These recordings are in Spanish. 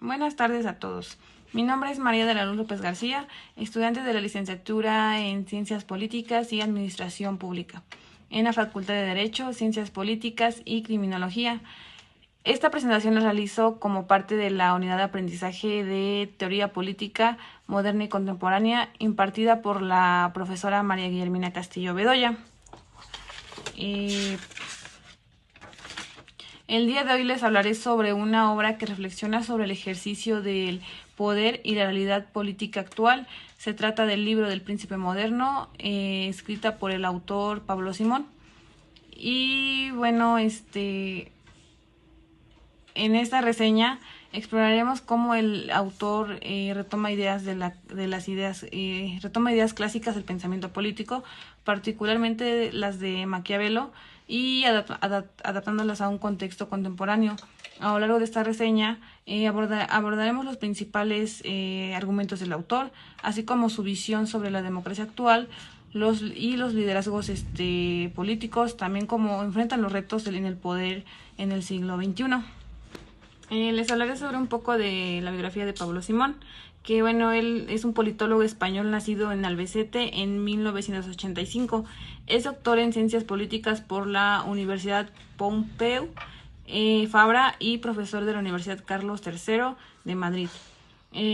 Buenas tardes a todos. Mi nombre es María de la Luz López García, estudiante de la licenciatura en Ciencias Políticas y Administración Pública, en la Facultad de Derecho, Ciencias Políticas y Criminología. Esta presentación la realizo como parte de la unidad de aprendizaje de Teoría Política Moderna y Contemporánea, impartida por la profesora María Guillermina Castillo Bedoya. El día de hoy les hablaré sobre una obra que reflexiona sobre el ejercicio del poder y la realidad política actual. Se trata del libro del Príncipe Moderno, escrita por el autor Pablo Simón. Y bueno, en esta reseña exploraremos cómo el autor retoma ideas retoma ideas clásicas del pensamiento político, particularmente las de Maquiavelo, y adaptándolas a un contexto contemporáneo. A lo largo de esta reseña abordaremos los principales argumentos del autor, así como su visión sobre la democracia actual, los liderazgos políticos, también cómo enfrentan los retos en el poder en el siglo XXI. Les hablaré sobre un poco de la biografía de Pablo Simón, que bueno, él es un politólogo español nacido en Albacete en 1985. Es doctor en Ciencias Políticas por la Universidad Pompeu Fabra y profesor de la Universidad Carlos III de Madrid.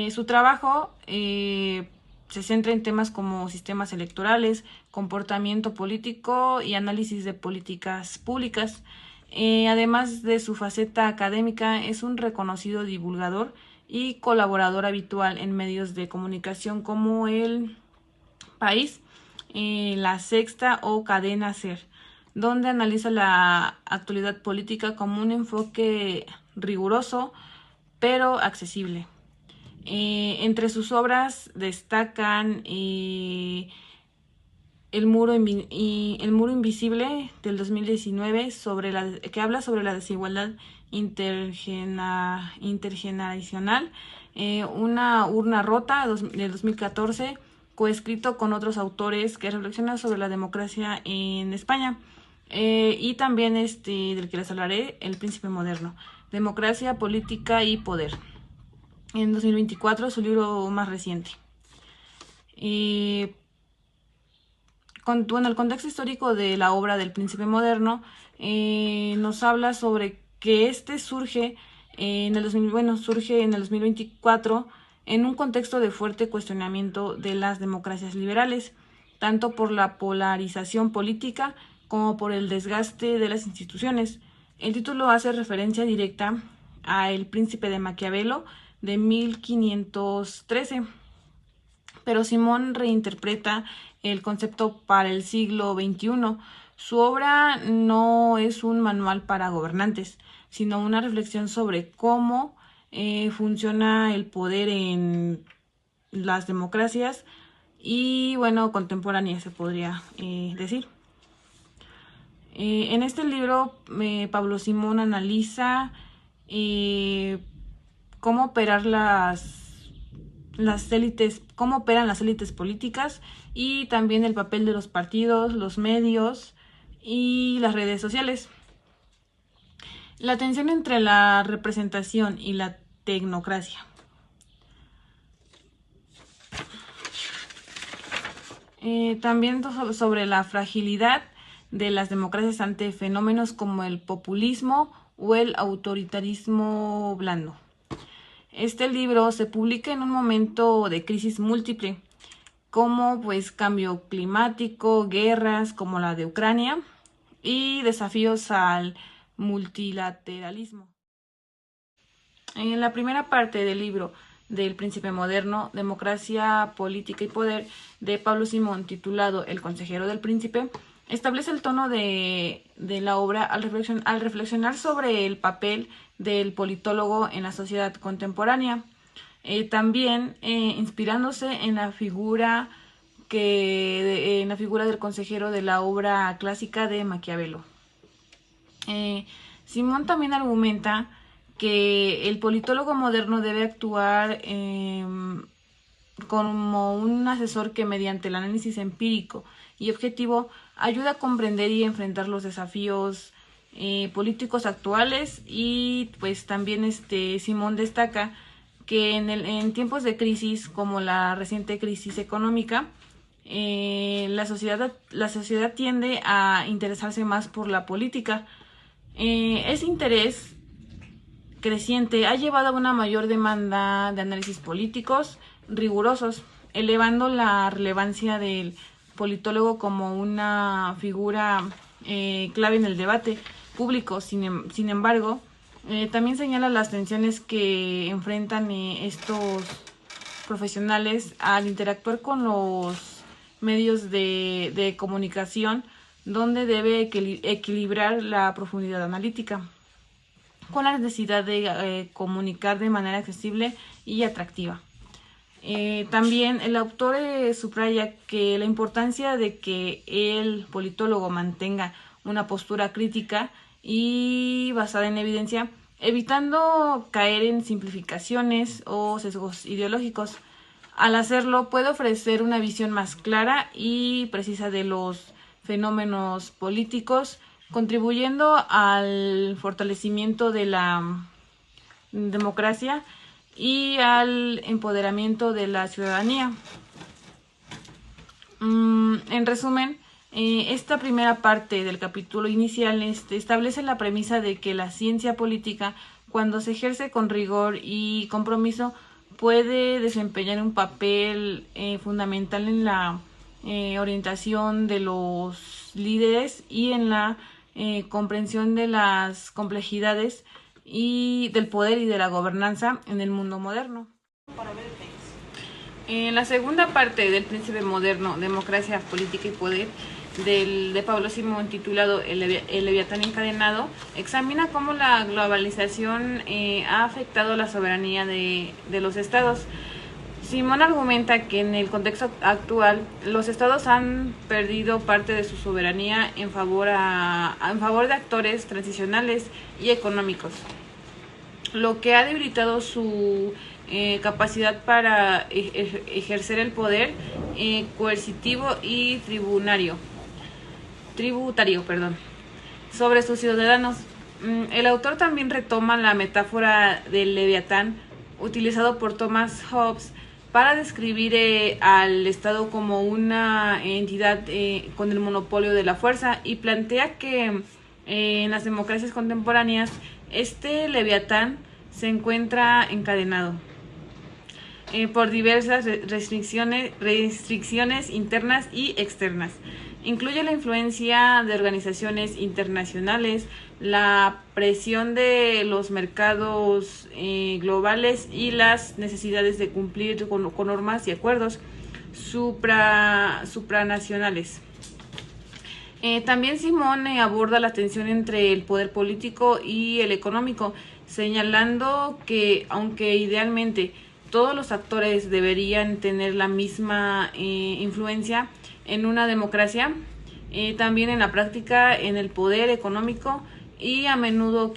Su trabajo se centra en temas como sistemas electorales, comportamiento político y análisis de políticas públicas. Además de su faceta académica, es un reconocido divulgador y colaborador habitual en medios de comunicación como El País, La Sexta o Cadena Ser, donde analiza la actualidad política como un enfoque riguroso pero accesible. Entre sus obras destacan el muro invisible del 2019, que habla sobre la desigualdad intergeneracional, una urna rota del 2014, coescrito con otros autores, que reflexiona sobre la democracia en España, y también del que les hablaré, El Príncipe Moderno, Democracia, Política y Poder, en 2024, su libro más reciente. El contexto histórico de la obra del Príncipe Moderno nos habla sobre que surge en el 2024 en un contexto de fuerte cuestionamiento de las democracias liberales, tanto por la polarización política como por el desgaste de las instituciones. El título hace referencia directa a El Príncipe de Maquiavelo de 1513. Pero Simón reinterpreta el concepto para el siglo XXI. Su obra no es un manual para gobernantes, sino una reflexión sobre cómo funciona el poder en las democracias y, bueno, contemporáneas, se podría decir. En este libro, Pablo Simón analiza cómo operan las élites políticas, y también el papel de los partidos, los medios y las redes sociales. La tensión entre la representación y la tecnocracia. También sobre la fragilidad de las democracias ante fenómenos como el populismo o el autoritarismo blando. Este libro se publica en un momento de crisis múltiple, como pues cambio climático, guerras como la de Ucrania y desafíos al multilateralismo. En la primera parte del libro del Príncipe Moderno, Democracia, Política y Poder, de Pablo Simón, titulado El consejero del príncipe, establece el tono de la obra al reflexionar sobre el papel del politólogo en la sociedad contemporánea, también inspirándose en la figura del consejero de la obra clásica de Maquiavelo. Simón también argumenta que el politólogo moderno debe actuar como un asesor que, mediante el análisis empírico y objetivo, ayuda a comprender y enfrentar los desafíos políticos actuales. Y pues también Simón destaca que en tiempos de crisis como la reciente crisis económica, la sociedad tiende a interesarse más por la política. Ese interés creciente ha llevado a una mayor demanda de análisis políticos rigurosos, elevando la relevancia del politólogo como una figura clave en el debate público. Sin embargo, también señala las tensiones que enfrentan estos profesionales al interactuar con los medios de comunicación, donde debe equilibrar la profundidad analítica con la necesidad de comunicar de manera accesible y atractiva. También el autor subraya que la importancia de que el politólogo mantenga una postura crítica y basada en evidencia, evitando caer en simplificaciones o sesgos ideológicos. Al hacerlo, puede ofrecer una visión más clara y precisa de los fenómenos políticos, contribuyendo al fortalecimiento de la democracia y al empoderamiento de la ciudadanía. En resumen, esta primera parte del capítulo inicial establece la premisa de que la ciencia política, cuando se ejerce con rigor y compromiso, puede desempeñar un papel fundamental en la orientación de los líderes y en la comprensión de las complejidades y del poder y de la gobernanza en el mundo moderno. En la segunda parte del Príncipe Moderno, Democracia, Política y Poder, de Pablo Simón, titulado El Leviatán encadenado, examina cómo la globalización ha afectado la soberanía de los estados. Simón argumenta que en el contexto actual los estados han perdido parte de su soberanía en favor de actores transicionales y económicos, lo que ha debilitado su capacidad para ejercer el poder coercitivo y tributario, sobre sus ciudadanos. El autor también retoma la metáfora del Leviatán utilizado por Thomas Hobbes para describir al Estado como una entidad con el monopolio de la fuerza, y plantea que en las democracias contemporáneas este Leviatán se encuentra encadenado por diversas restricciones internas y externas. Incluye la influencia de organizaciones internacionales, la presión de los mercados globales y las necesidades de cumplir con normas y acuerdos supranacionales. También Simón aborda la tensión entre el poder político y el económico, señalando que, aunque idealmente todos los actores deberían tener la misma influencia en una democracia, también en la práctica en el poder económico y a menudo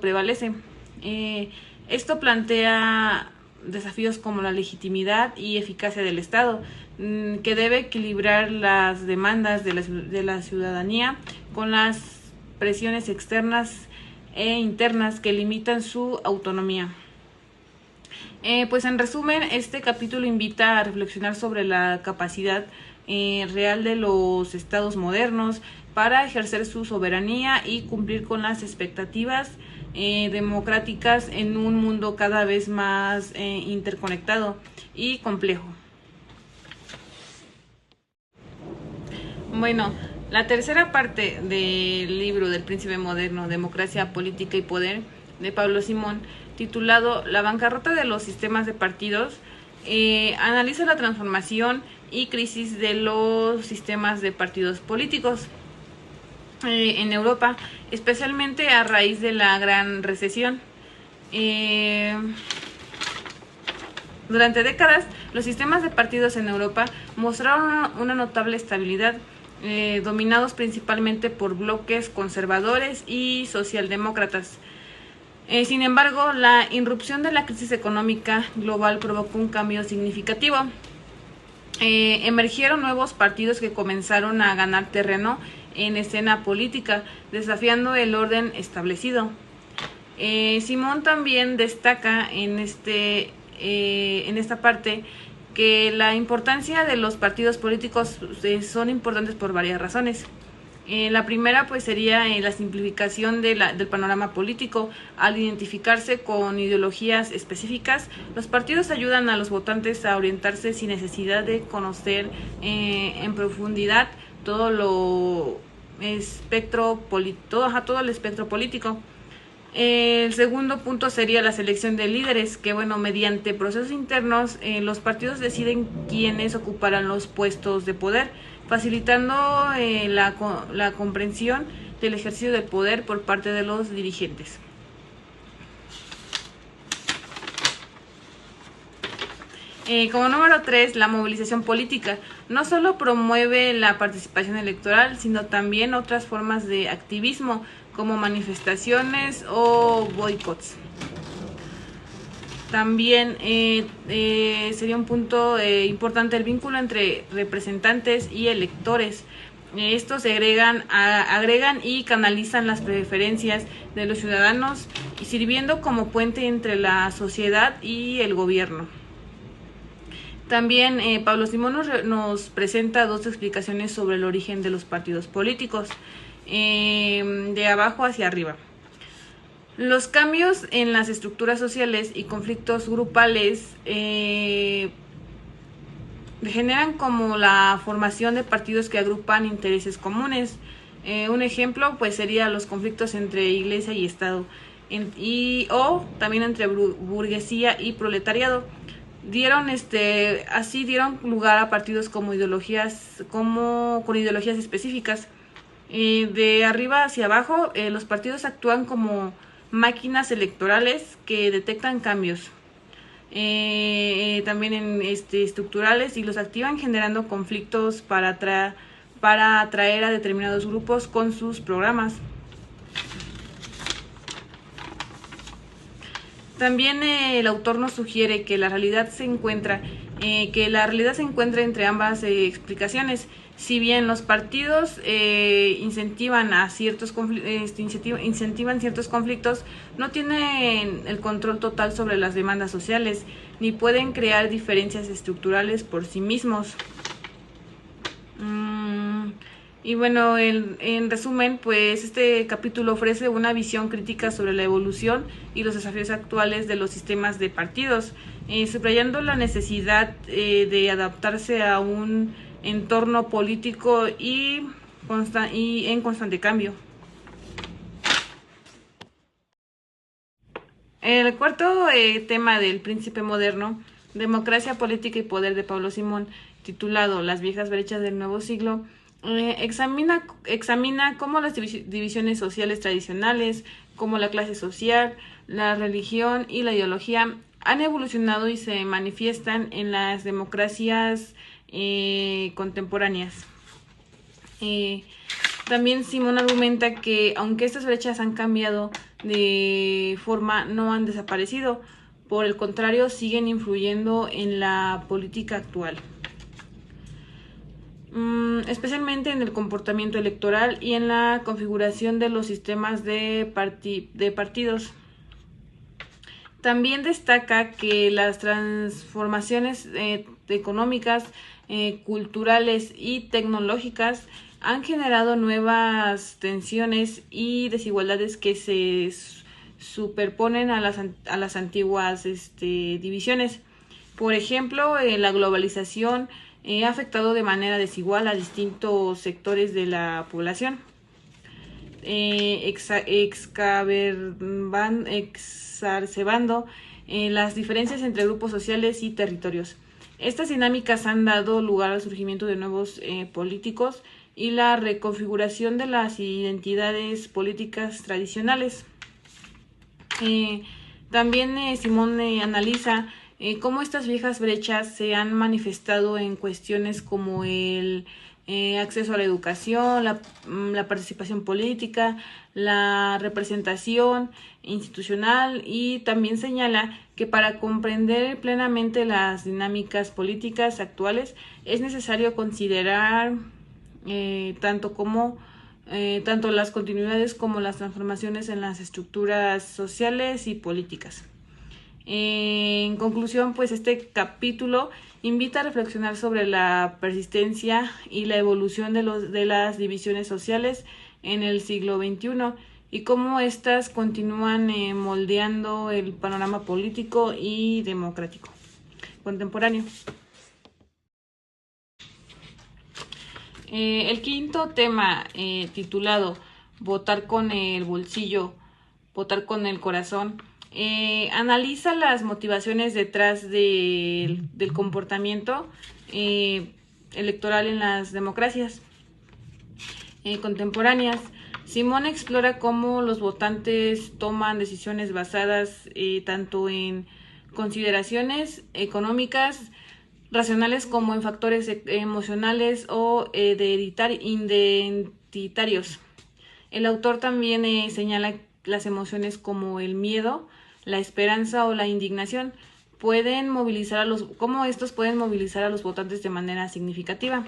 prevalece. Esto plantea desafíos como la legitimidad y eficacia del Estado, que debe equilibrar las demandas de la ciudadanía con las presiones externas e internas que limitan su autonomía. Pues en resumen, este capítulo invita a reflexionar sobre la capacidad real de los estados modernos para ejercer su soberanía y cumplir con las expectativas democráticas en un mundo cada vez más interconectado y complejo. Bueno, la tercera parte del libro del Príncipe Moderno, Democracia, Política y Poder, de Pablo Simón, titulado La bancarrota de los sistemas de partidos, analiza la transformación y crisis de los sistemas de partidos políticos en Europa, especialmente a raíz de la Gran Recesión. Durante décadas, los sistemas de partidos en Europa mostraron una notable estabilidad, dominados principalmente por bloques conservadores y socialdemócratas. Sin embargo, la irrupción de la crisis económica global provocó un cambio significativo. Emergieron nuevos partidos que comenzaron a ganar terreno en escena política, desafiando el orden establecido. Simón también destaca en esta parte que la importancia de los partidos políticos son importantes por varias razones. La primera pues sería la simplificación del panorama político. Al identificarse con ideologías específicas, los partidos ayudan a los votantes a orientarse sin necesidad de conocer en profundidad todo lo todo el espectro político. El segundo punto sería la selección de líderes, que bueno, mediante procesos internos los partidos deciden quiénes ocuparán los puestos de poder, facilitando la comprensión del ejercicio del poder por parte de los dirigentes. Como número 3, la movilización política. No solo promueve la participación electoral, sino también otras formas de activismo, como manifestaciones o boicots. También sería un punto importante el vínculo entre representantes y electores. Estos se agregan y canalizan las preferencias de los ciudadanos, sirviendo como puente entre la sociedad y el gobierno. También Pablo Simón nos presenta dos explicaciones sobre el origen de los partidos políticos, de abajo hacia arriba. Los cambios en las estructuras sociales y conflictos grupales generan como la formación de partidos que agrupan intereses comunes. Un ejemplo pues sería los conflictos entre iglesia y Estado, o también entre burguesía y proletariado. Dieron lugar a partidos con ideologías específicas. De arriba hacia abajo, los partidos actúan como máquinas electorales que detectan cambios, también estructurales, y los activan generando conflictos para atraer a determinados grupos con sus programas. También el autor nos sugiere que la realidad se encuentra entre ambas explicaciones. Si bien los partidos incentivan ciertos conflictos, no tienen el control total sobre las demandas sociales, ni pueden crear diferencias estructurales por sí mismos. Y bueno, en resumen, pues este capítulo ofrece una visión crítica sobre la evolución y los desafíos actuales de los sistemas de partidos, subrayando la necesidad de adaptarse a un entorno político y en constante cambio. El cuarto tema del Príncipe Moderno, Democracia, Política y Poder, de Pablo Simón, titulado Las viejas brechas del nuevo siglo, examina cómo las divisiones sociales tradicionales, como la clase social, la religión y la ideología, han evolucionado y se manifiestan en las democracias contemporáneas. También Simón argumenta que aunque estas brechas han cambiado de forma, no han desaparecido. Por el contrario, siguen influyendo en la política actual, especialmente en el comportamiento electoral y en la configuración de los sistemas de partidos. También destaca que las transformaciones económicas, culturales y tecnológicas han generado nuevas tensiones y desigualdades que se superponen a las antiguas divisiones. Por ejemplo, la globalización ha afectado de manera desigual a distintos sectores de la población, exacerbando las diferencias entre grupos sociales y territorios. Estas dinámicas han dado lugar al surgimiento de nuevos políticos y la reconfiguración de las identidades políticas tradicionales. También Simón analiza cómo estas viejas brechas se han manifestado en cuestiones como el acceso a la educación, la participación política, la representación institucional, y también señala que para comprender plenamente las dinámicas políticas actuales es necesario considerar tanto como tanto las continuidades como las transformaciones en las estructuras sociales y políticas. En conclusión, pues este capítulo invita a reflexionar sobre la persistencia y la evolución de las divisiones sociales en el siglo XXI y cómo éstas continúan moldeando el panorama político y democrático contemporáneo. El quinto tema, titulado Votar con el bolsillo, votar con el corazón, analiza las motivaciones detrás del comportamiento electoral en las democracias contemporáneas. Simón explora cómo los votantes toman decisiones basadas tanto en consideraciones económicas, racionales, como en factores emocionales o identitarios. El autor también señala las emociones como el miedo, la esperanza o la indignación cómo estos pueden movilizar a los votantes de manera significativa.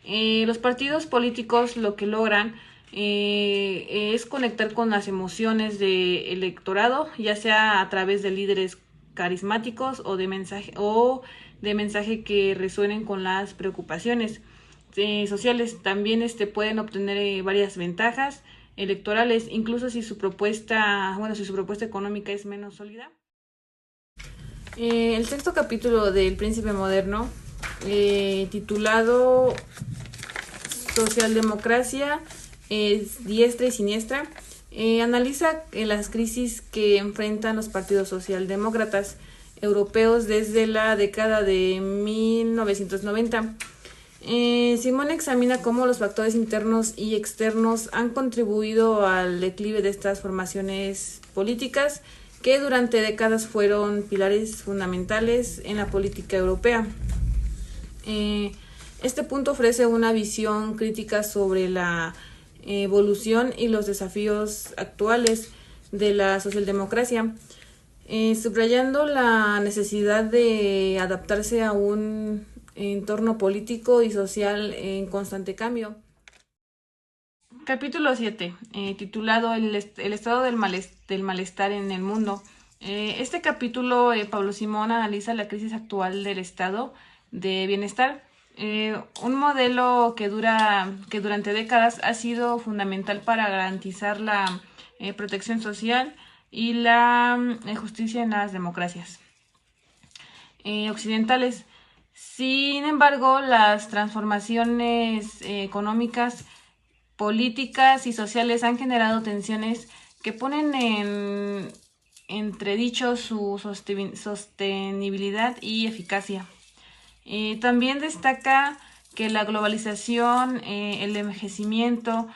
Los partidos políticos lo que logran es conectar con las emociones del electorado, ya sea a través de líderes carismáticos o de mensaje que resuenen con las preocupaciones sociales. También pueden obtener varias ventajas electorales, incluso si su propuesta económica es menos sólida. El sexto capítulo del Príncipe Moderno, titulado Socialdemocracia, diestra y siniestra, analiza las crisis que enfrentan los partidos socialdemócratas europeos desde la década de 1990. Simón examina cómo los factores internos y externos han contribuido al declive de estas formaciones políticas que durante décadas fueron pilares fundamentales en la política europea. Este punto ofrece una visión crítica sobre la evolución y los desafíos actuales de la socialdemocracia, subrayando la necesidad de adaptarse a un entorno político y social en constante cambio. Capítulo 7, titulado El estado del malestar en el mundo. Este capítulo, Pablo Simón analiza la crisis actual del estado de bienestar, un modelo que durante décadas ha sido fundamental para garantizar la protección social y la justicia en las democracias occidentales. Sin embargo, las transformaciones económicas, políticas y sociales han generado tensiones que ponen en entredicho su sostenibilidad y eficacia. También destaca que la globalización, el envejecimiento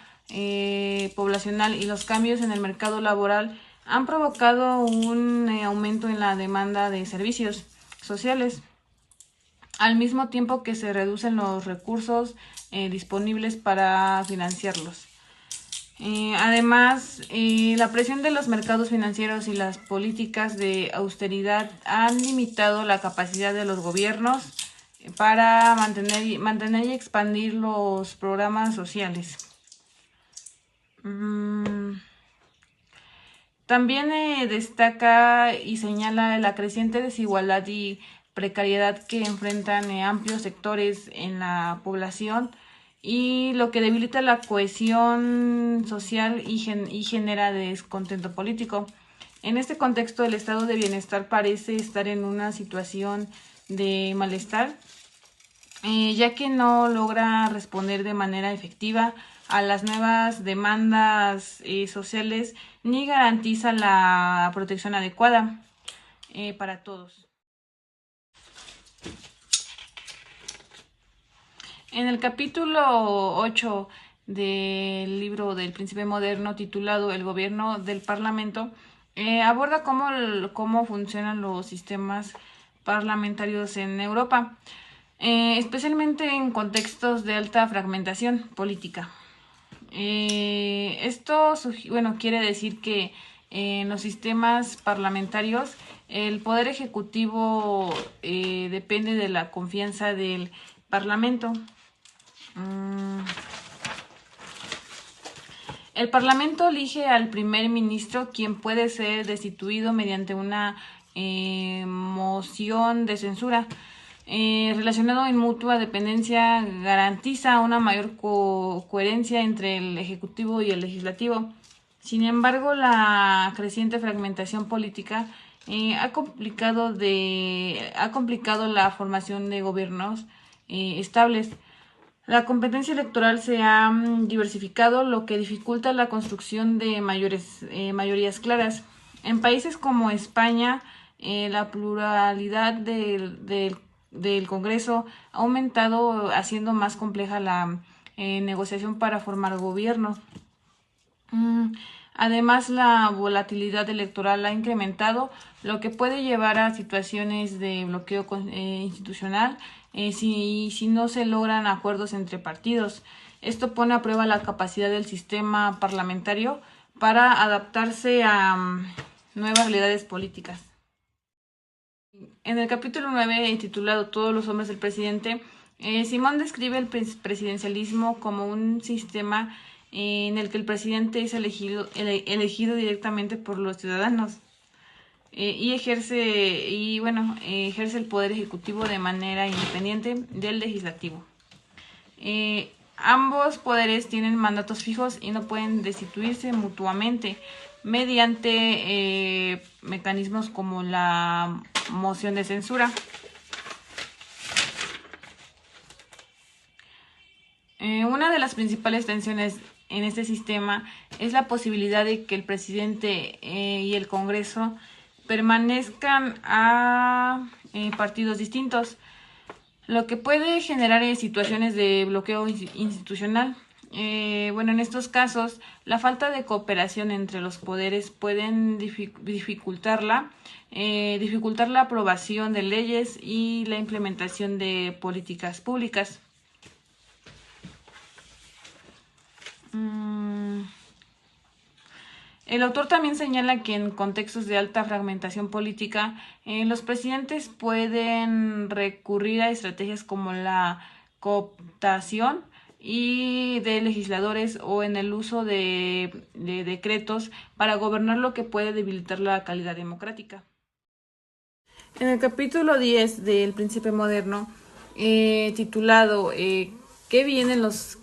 poblacional y los cambios en el mercado laboral han provocado un aumento en la demanda de servicios sociales, al mismo tiempo que se reducen los recursos disponibles para financiarlos. Además, la presión de los mercados financieros y las políticas de austeridad han limitado la capacidad de los gobiernos para mantener y expandir los programas sociales. También destaca y señala la creciente desigualdad y precariedad que enfrentan amplios sectores en la población, y lo que debilita la cohesión social y genera descontento político. En este contexto, el estado de bienestar parece estar en una situación de malestar, ya que no logra responder de manera efectiva a las nuevas demandas sociales ni garantiza la protección adecuada para todos. En el capítulo 8 del libro del Príncipe Moderno, titulado El gobierno del Parlamento, aborda cómo funcionan los sistemas parlamentarios en Europa, especialmente en contextos de alta fragmentación política. Esto quiere decir que en los sistemas parlamentarios el poder ejecutivo depende de la confianza del Parlamento. El Parlamento elige al primer ministro, quien puede ser destituido mediante una moción de censura. Relacionado en mutua dependencia, garantiza una mayor coherencia entre el Ejecutivo y el Legislativo. Sin embargo, la creciente fragmentación política ha complicado la formación de gobiernos estables. La competencia electoral se ha diversificado, lo que dificulta la construcción de mayorías claras. En países como España, la pluralidad del Congreso ha aumentado, haciendo más compleja la negociación para formar gobierno. Además, la volatilidad electoral ha incrementado, lo que puede llevar a situaciones de bloqueo institucional si no se logran acuerdos entre partidos. Esto pone a prueba la capacidad del sistema parlamentario para adaptarse a nuevas realidades políticas. En el capítulo 9, titulado Todos los hombres del presidente, Simón describe el presidencialismo como un sistema en el que el presidente es elegido directamente por los ciudadanos y ejerce el poder ejecutivo de manera independiente del legislativo. Ambos poderes tienen mandatos fijos y no pueden destituirse mutuamente mediante mecanismos como la moción de censura. Una de las principales tensiones en este sistema es la posibilidad de que el presidente y el Congreso permanezcan a partidos distintos, lo que puede generar situaciones de bloqueo institucional. En estos casos, la falta de cooperación entre los poderes pueden dificultar la aprobación de leyes y la implementación de políticas públicas. El autor también señala que en contextos de alta fragmentación política, los presidentes pueden recurrir a estrategias como la cooptación y de legisladores o en el uso de decretos para gobernar, lo que puede debilitar la calidad democrática. En el capítulo 10 del Príncipe Moderno, titulado ¿Qué vienen los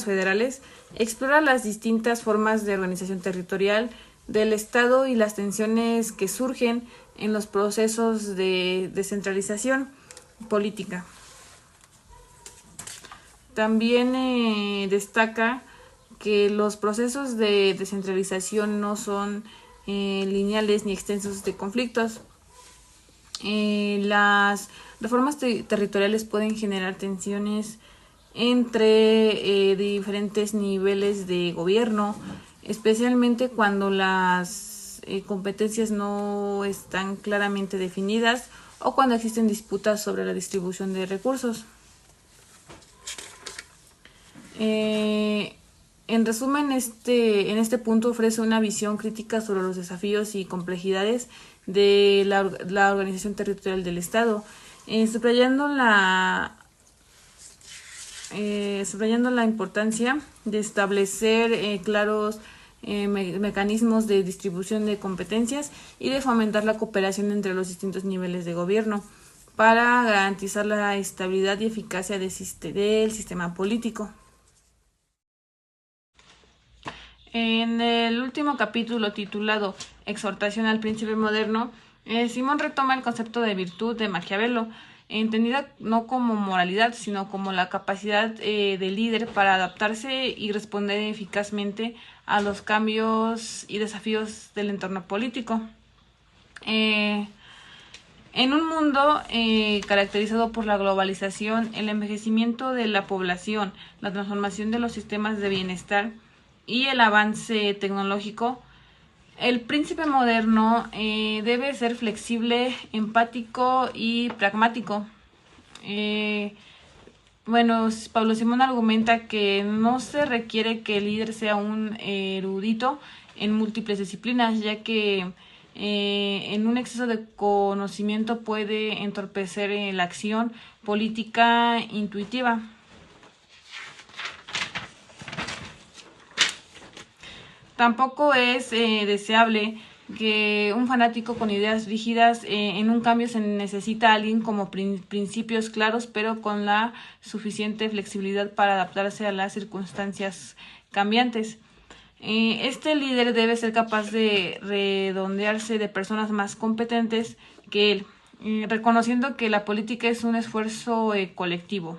federales?, explora las distintas formas de organización territorial del Estado y las tensiones que surgen en los procesos de descentralización política. También destaca que los procesos de descentralización no son lineales ni extensos de conflictos. Las reformas territoriales pueden generar tensiones entre diferentes niveles de gobierno, especialmente cuando las competencias no están claramente definidas o cuando existen disputas sobre la distribución de recursos. En resumen, en este punto ofrece una visión crítica sobre los desafíos y complejidades de la organización territorial del Estado, subrayando la importancia de establecer claros mecanismos de distribución de competencias y de fomentar la cooperación entre los distintos niveles de gobierno para garantizar la estabilidad y eficacia del sistema político. En el último capítulo, titulado Exhortación al Príncipe Moderno, Simón retoma el concepto de virtud de Maquiavelo, entendida no como moralidad, sino como la capacidad del líder para adaptarse y responder eficazmente a los cambios y desafíos del entorno político. En un mundo caracterizado por la globalización, el envejecimiento de la población, la transformación de los sistemas de bienestar y el avance tecnológico, el príncipe moderno debe ser flexible, empático y pragmático. Pablo Simón argumenta que no se requiere que el líder sea un erudito en múltiples disciplinas, ya que en un exceso de conocimiento puede entorpecer la acción política intuitiva. Tampoco es deseable que un fanático con ideas rígidas, en un cambio se necesita alguien como principios claros, pero con la suficiente flexibilidad para adaptarse a las circunstancias cambiantes. Este líder debe ser capaz de redondearse de personas más competentes que él, reconociendo que la política es un esfuerzo colectivo.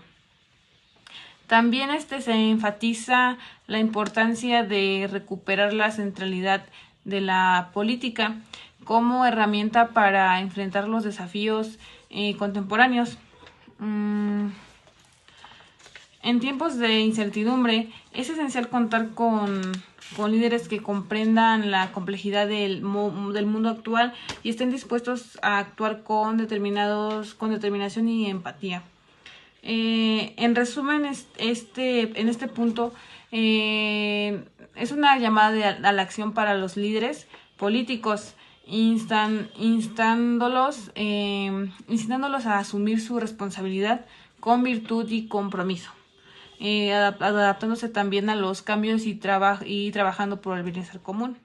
También se enfatiza la importancia de recuperar la centralidad de la política como herramienta para enfrentar los desafíos contemporáneos. En tiempos de incertidumbre es esencial contar con líderes que comprendan la complejidad del mundo actual y estén dispuestos a actuar con determinación y empatía. En resumen, en este punto es una llamada a la acción para los líderes políticos, instándolos a asumir su responsabilidad con virtud y compromiso, adaptándose también a los cambios y trabajando por el bienestar común.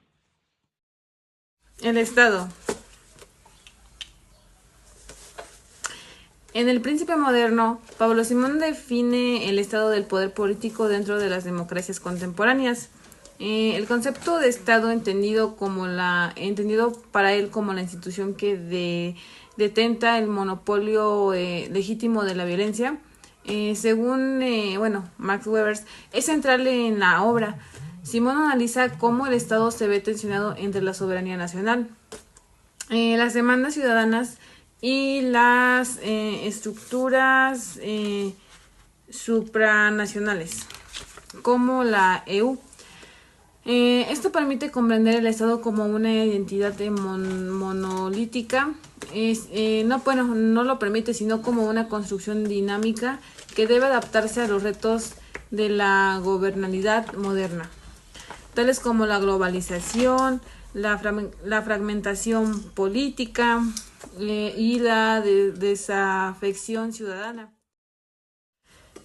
El Estado. En El Príncipe Moderno, Pablo Simón define el estado del poder político dentro de las democracias contemporáneas. El concepto de Estado entendido para él como la institución que detenta el monopolio legítimo de la violencia, según Max Weber, es central en la obra. Simón analiza cómo el Estado se ve tensionado entre la soberanía nacional, las demandas ciudadanas y las estructuras supranacionales, como la EU. Esto permite comprender el Estado como una identidad monolítica. No lo permite, sino como una construcción dinámica que debe adaptarse a los retos de la gobernabilidad moderna, tales como la globalización, la fragmentación política y la desafección ciudadana.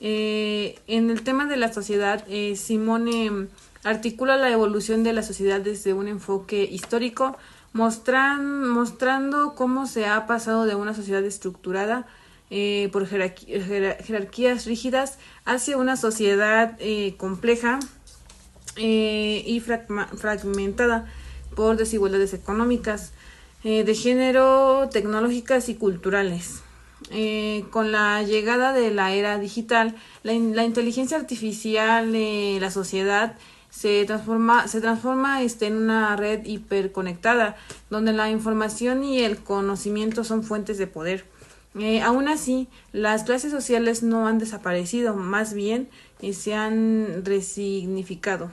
En el tema de la sociedad, Simone articula la evolución de la sociedad desde un enfoque histórico, mostrando cómo se ha pasado de una sociedad estructurada por jerarquías rígidas hacia una sociedad compleja y fragmentada por desigualdades económicas, de género, tecnológicas y culturales. Con la llegada de la era digital, la inteligencia artificial, la sociedad se transforma en una red hiperconectada, donde la información y el conocimiento son fuentes de poder. Aún así, las clases sociales no han desaparecido, más bien se han resignificado.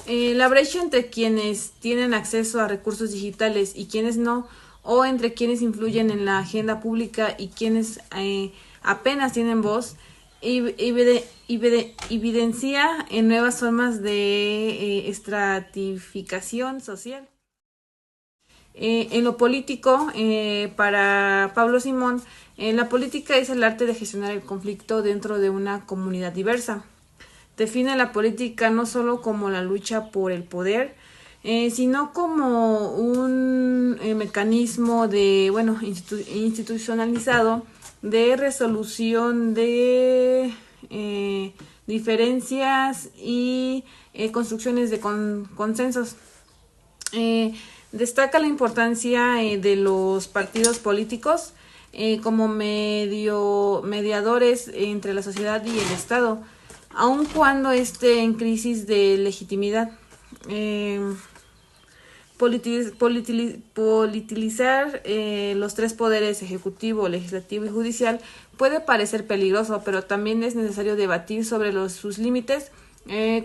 La brecha entre quienes tienen acceso a recursos digitales y quienes no, o entre quienes influyen en la agenda pública y quienes apenas tienen voz, evidencia en nuevas formas de estratificación social. En lo político, para Pablo Simón, la política es el arte de gestionar el conflicto dentro de una comunidad diversa. Define la política no solo como la lucha por el poder, sino como un mecanismo institucionalizado de resolución de diferencias y construcciones de consensos. Destaca la importancia de los partidos políticos como mediadores entre la sociedad y el Estado, aun cuando esté en crisis de legitimidad. Politilizar los tres poderes, ejecutivo, legislativo y judicial, puede parecer peligroso, pero también es necesario debatir sobre sus límites,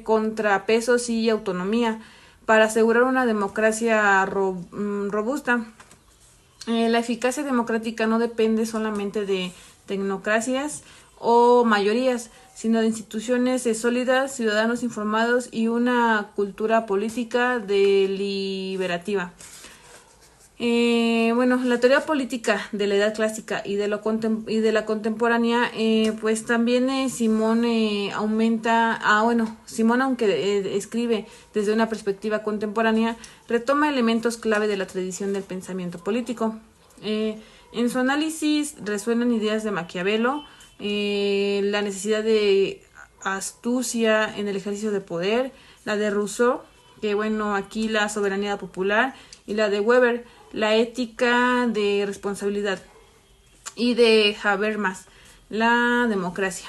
contrapesos y autonomía para asegurar una democracia robusta. La eficacia democrática no depende solamente de tecnocracias o mayorías, sino de instituciones sólidas, ciudadanos informados y una cultura política deliberativa. Bueno, la teoría política de la Edad Clásica y de la contemporánea, pues también Simón Simón, aunque escribe desde una perspectiva contemporánea, retoma elementos clave de la tradición del pensamiento político. En su análisis resuenan ideas de Maquiavelo, la necesidad de astucia en el ejercicio de poder, la de Rousseau, que bueno, aquí la soberanía popular, y la de Weber, la ética de responsabilidad, y de Habermas, la democracia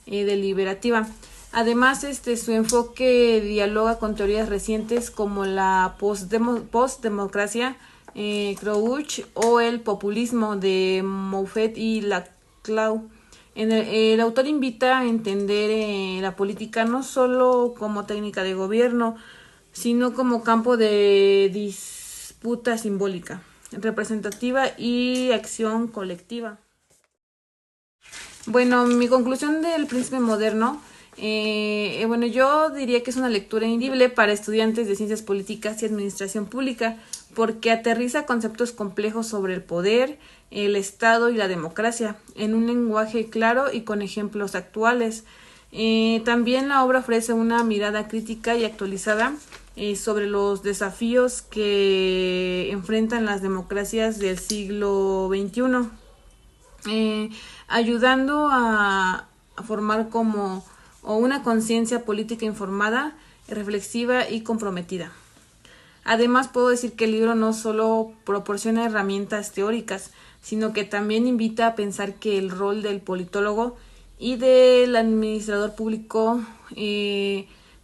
deliberativa. Además, su enfoque dialoga con teorías recientes como la postdemocracia, Crouch, o el populismo de Moffett y Laclau. El autor invita a entender la política no solo como técnica de gobierno, sino como campo de disputa simbólica, representativa y acción colectiva. Bueno, mi conclusión del Príncipe Moderno, bueno, yo diría que es una lectura indivisible para estudiantes de ciencias políticas y administración pública, porque aterriza conceptos complejos sobre el poder, el Estado y la democracia, en un lenguaje claro y con ejemplos actuales. También la obra ofrece una mirada crítica y actualizada sobre los desafíos que enfrentan las democracias del siglo XXI, ayudando a formar como o una conciencia política informada, reflexiva y comprometida. Además, puedo decir que el libro no solo proporciona herramientas teóricas, sino que también invita a pensar que el rol del politólogo y del administrador público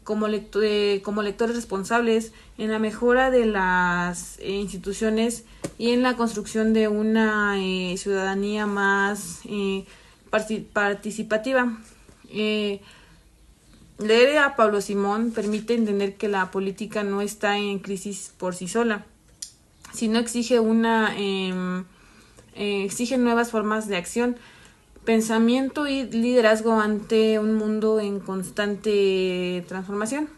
como lectores responsables en la mejora de las instituciones y en la construcción de una ciudadanía más participativa. Leer a Pablo Simón permite entender que la política no está en crisis por sí sola, sino exige nuevas formas de acción, pensamiento y liderazgo ante un mundo en constante transformación.